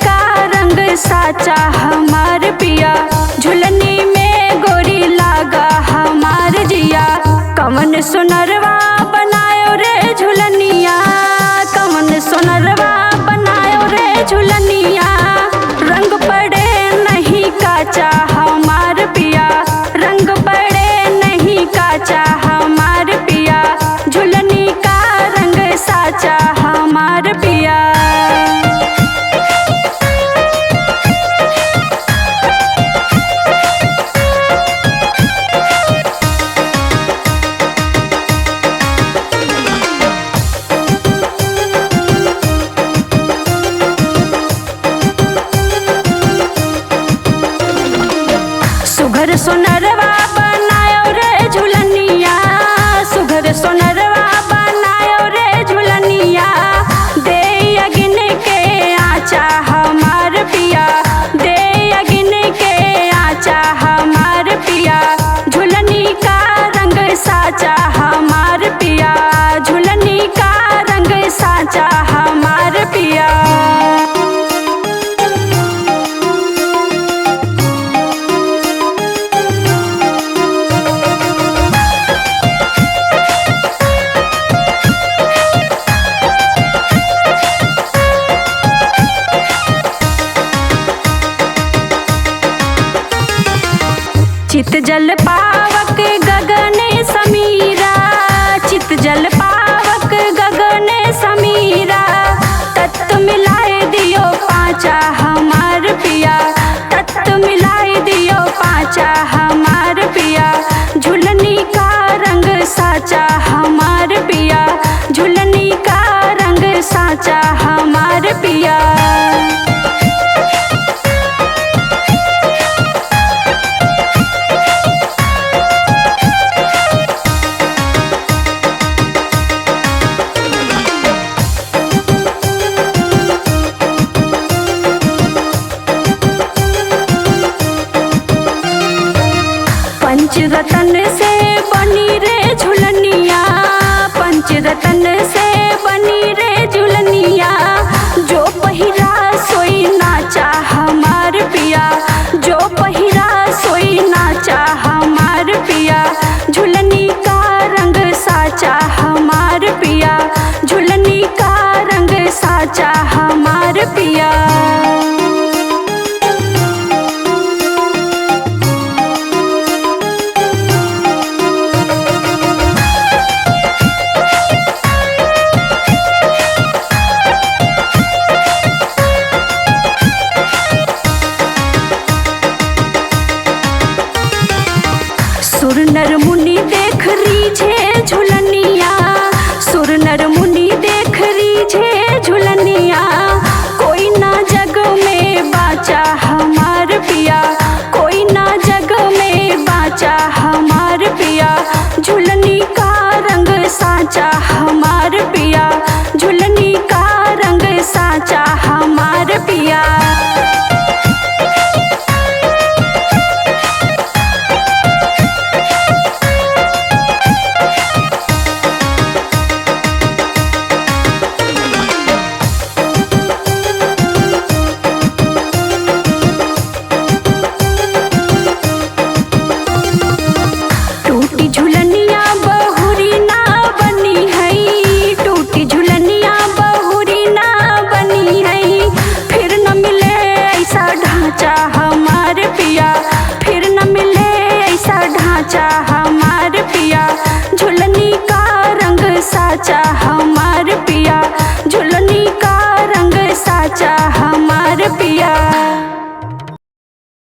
का रंग साचा हमार पिया, झुलनी में गोरी लागा हमार जिया। कवन सोनरवा बनायो रे झुलनिया, कवन सोनरवा बनायो रे झुलनिया। रंग पड़े नहीं काचा हमार पिया, रंग पड़े नहीं काचा हमार पिया, झुलनी का रंग साचा हमार पिया। सुघर सोनरवा बनायो रे झुलनिया, सुघर सोनरवा बनायो रे झुलनिया। दे अगिन के आचा हमार पिया, दे अगिन के आचा हमार पिया, झुलनी का रंग साचा हमार पिया, झुलनी का रंग साचा हमार पिया। चित जल पावक गगन समीरा, चित जल पावक गगन समीरा। तत्व मिलाए दियो पाचा हमार पिया, तत्व मिलाए दियो पाचा हमार पिया, झुलनी का रंग साचा हमार पिया, झुलनी का रंग साचा हमार पिया। पंचरतन से बनी रे झुलनिया, पंचरतन से बनी रे झुलनिया। जो पहिरा सोई नाचा हमार पिया, जो पहिरा सोई नाचा हमार पिया, झुलनी का रंग साचा हमार पिया, झुलनी का रंग साचा हमार पिया। सुर नर मुनि देख रीझे झुलनिया, सुर नर मुनि देख रीझे झुलनिया। कोई ना जग में बाचा हमार पिया, कोई ना जग में बाचा हमार पिया, झुलनी का रंग साचा हमार पिया, झुलनी का रंग साचा हमार पिया। झुलनिया बहुरी ना बनी है, टूटी झुलनिया बहुरी ना बनी है। फिर न मिले ऐसा ढांचा हमारे पिया, फिर न मिले ऐसा ढांचा।